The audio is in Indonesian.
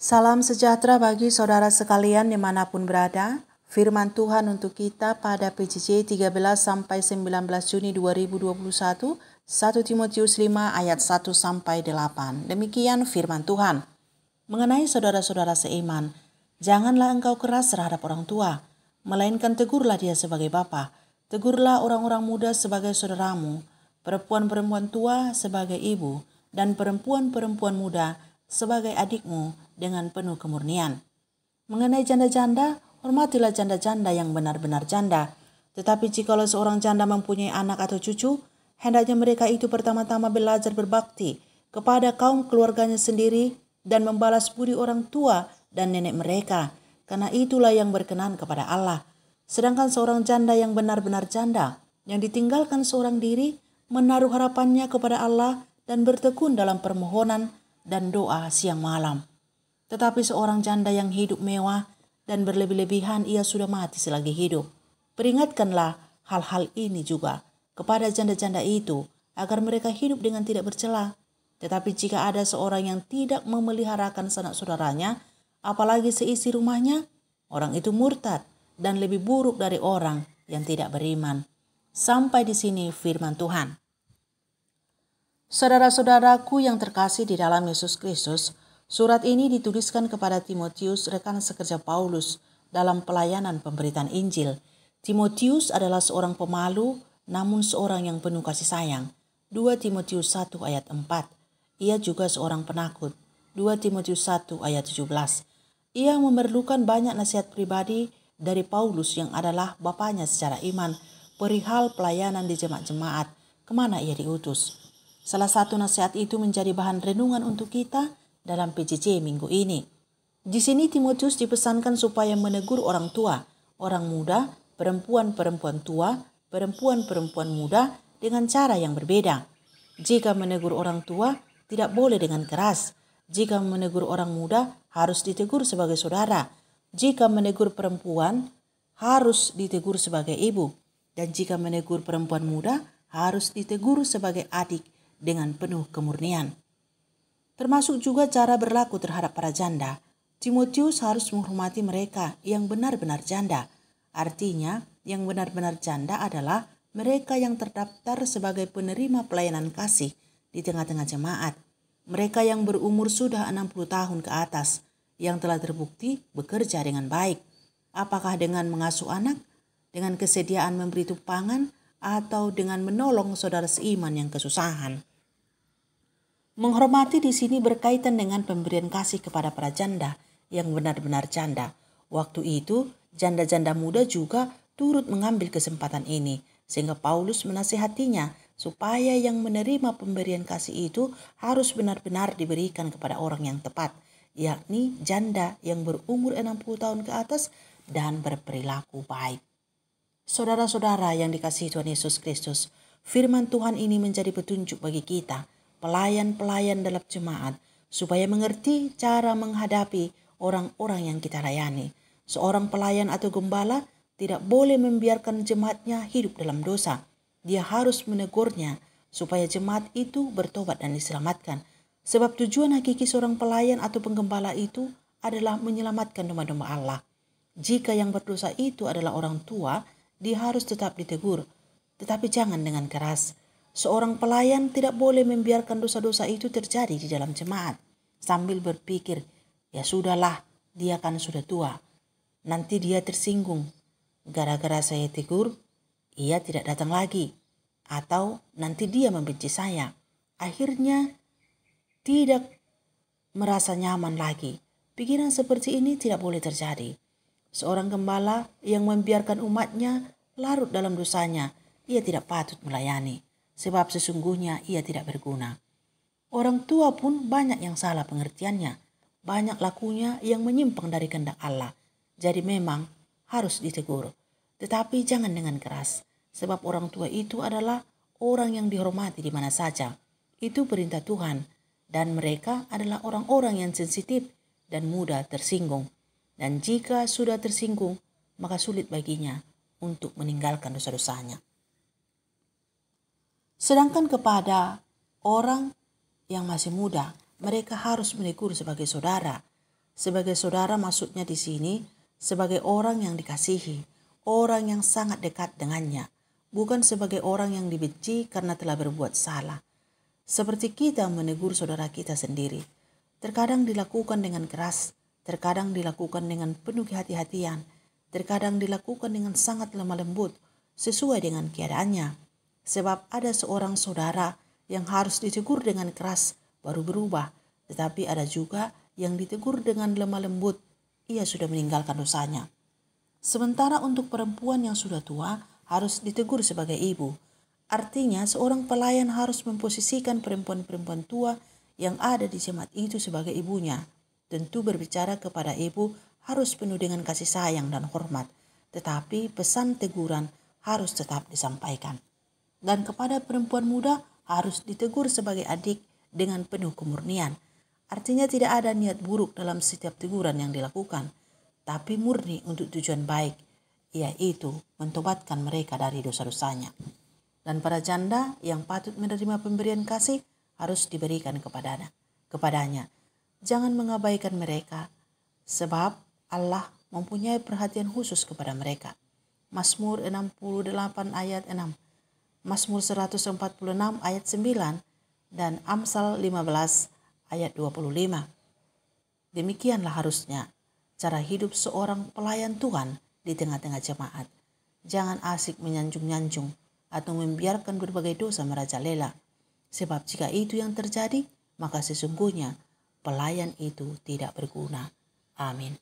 Salam sejahtera bagi saudara sekalian dimanapun berada. Firman Tuhan untuk kita pada PJJ 13-19 Juni 2021, 1 Timotius 5 ayat 1-8. Demikian firman Tuhan. Mengenai saudara-saudara seiman, janganlah engkau keras terhadap orang tua, melainkan tegurlah dia sebagai bapa. Tegurlah orang-orang muda sebagai saudaramu, perempuan-perempuan tua sebagai ibu, dan perempuan-perempuan muda sebagai adikmu dengan penuh kemurnian. Mengenai janda-janda, hormatilah janda-janda yang benar-benar janda. Tetapi jikalau seorang janda mempunyai anak atau cucu, hendaknya mereka itu pertama-tama belajar berbakti kepada kaum keluarganya sendiri dan membalas budi orang tua dan nenek mereka, karena itulah yang berkenan kepada Allah. Sedangkan seorang janda yang benar-benar janda, yang ditinggalkan seorang diri, menaruh harapannya kepada Allah dan bertekun dalam permohonan dan doa siang malam. Tetapi seorang janda yang hidup mewah dan berlebih-lebihan, ia sudah mati selagi hidup. Peringatkanlah hal-hal ini juga kepada janda-janda itu, agar mereka hidup dengan tidak bercela. Tetapi jika ada seorang yang tidak memeliharakan sanak saudaranya, apalagi seisi rumahnya, orang itu murtad dan lebih buruk dari orang yang tidak beriman. Sampai di sini firman Tuhan. Saudara-saudaraku yang terkasih di dalam Yesus Kristus, surat ini dituliskan kepada Timotius, rekan sekerja Paulus dalam pelayanan pemberitaan Injil. Timotius adalah seorang pemalu, namun seorang yang penuh kasih sayang. 2 Timotius 1 ayat 4. Ia juga seorang penakut. 2 Timotius 1 ayat 17. Ia memerlukan banyak nasihat pribadi dari Paulus yang adalah bapaknya secara iman, perihal pelayanan di jemaat-jemaat kemana ia diutus. Salah satu nasihat itu menjadi bahan renungan untuk kita dalam PJJ minggu ini. Di sini Timotius dipesankan supaya menegur orang tua, orang muda, perempuan-perempuan tua, perempuan-perempuan muda dengan cara yang berbeda. Jika menegur orang tua, tidak boleh dengan keras. Jika menegur orang muda, harus ditegur sebagai saudara. Jika menegur perempuan, harus ditegur sebagai ibu. Dan jika menegur perempuan muda, harus ditegur sebagai adik dengan penuh kemurnian. Termasuk juga cara berlaku terhadap para janda. Timotius harus menghormati mereka yang benar-benar janda. Artinya, yang benar-benar janda adalah mereka yang terdaftar sebagai penerima pelayanan kasih di tengah-tengah jemaat. Mereka yang berumur sudah 60 tahun ke atas, yang telah terbukti bekerja dengan baik. Apakah dengan mengasuh anak, dengan kesediaan memberi tumpangan, atau dengan menolong saudara seiman yang kesusahan. Menghormati di sini berkaitan dengan pemberian kasih kepada para janda yang benar-benar janda. Waktu itu, janda-janda muda juga turut mengambil kesempatan ini, sehingga Paulus menasihatinya supaya yang menerima pemberian kasih itu harus benar-benar diberikan kepada orang yang tepat, yakni janda yang berumur 60 tahun ke atas dan berperilaku baik. Saudara-saudara yang dikasihi Tuhan Yesus Kristus, firman Tuhan ini menjadi petunjuk bagi kita, pelayan-pelayan dalam jemaat, supaya mengerti cara menghadapi orang-orang yang kita layani. Seorang pelayan atau gembala tidak boleh membiarkan jemaatnya hidup dalam dosa. Dia harus menegurnya supaya jemaat itu bertobat dan diselamatkan. Sebab tujuan hakiki seorang pelayan atau penggembala itu adalah menyelamatkan domba-domba Allah. Jika yang berdosa itu adalah orang tua, dia harus tetap ditegur, tetapi jangan dengan keras. Seorang pelayan tidak boleh membiarkan dosa-dosa itu terjadi di dalam jemaat, sambil berpikir, ya sudahlah, dia kan sudah tua. Nanti dia tersinggung. Gara-gara saya tegur, ia tidak datang lagi. Atau nanti dia membenci saya. Akhirnya tidak merasa nyaman lagi. Pikiran seperti ini tidak boleh terjadi. Seorang gembala yang membiarkan umatnya larut dalam dosanya, ia tidak patut melayani. Sebab sesungguhnya ia tidak berguna. Orang tua pun banyak yang salah pengertiannya. Banyak lakunya yang menyimpang dari kehendak Allah. Jadi memang harus ditegur. Tetapi jangan dengan keras. Sebab orang tua itu adalah orang yang dihormati di mana saja. Itu perintah Tuhan. Dan mereka adalah orang-orang yang sensitif dan mudah tersinggung. Dan jika sudah tersinggung, maka sulit baginya untuk meninggalkan dosa-dosanya. Sedangkan kepada orang yang masih muda, mereka harus menegur sebagai saudara. Sebagai saudara maksudnya di sini sebagai orang yang dikasihi, orang yang sangat dekat dengannya, bukan sebagai orang yang dibenci karena telah berbuat salah. Seperti kita menegur saudara kita sendiri, terkadang dilakukan dengan keras, terkadang dilakukan dengan penuh kehati-hatian, terkadang dilakukan dengan sangat lemah lembut, sesuai dengan keadaannya. Sebab ada seorang saudara yang harus ditegur dengan keras baru berubah, tetapi ada juga yang ditegur dengan lemah lembut, ia sudah meninggalkan dosanya. Sementara untuk perempuan yang sudah tua harus ditegur sebagai ibu. Artinya seorang pelayan harus memposisikan perempuan-perempuan tua yang ada di jemaat itu sebagai ibunya. Tentu berbicara kepada ibu harus penuh dengan kasih sayang dan hormat, tetapi pesan teguran harus tetap disampaikan. Dan kepada perempuan muda harus ditegur sebagai adik dengan penuh kemurnian. Artinya tidak ada niat buruk dalam setiap teguran yang dilakukan, tapi murni untuk tujuan baik, yaitu mentobatkan mereka dari dosa-dosanya. Dan para janda yang patut menerima pemberian kasih harus diberikan kepadanya. Jangan mengabaikan mereka, sebab Allah mempunyai perhatian khusus kepada mereka. Mazmur 68 ayat 6, Mazmur 146 ayat 9, dan Amsal 15 ayat 25. Demikianlah harusnya cara hidup seorang pelayan Tuhan di tengah-tengah jemaat. Jangan asik menyanjung-nyanjung atau membiarkan berbagai dosa merajalela. Sebab jika itu yang terjadi, maka sesungguhnya pelayan itu tidak berguna. Amin.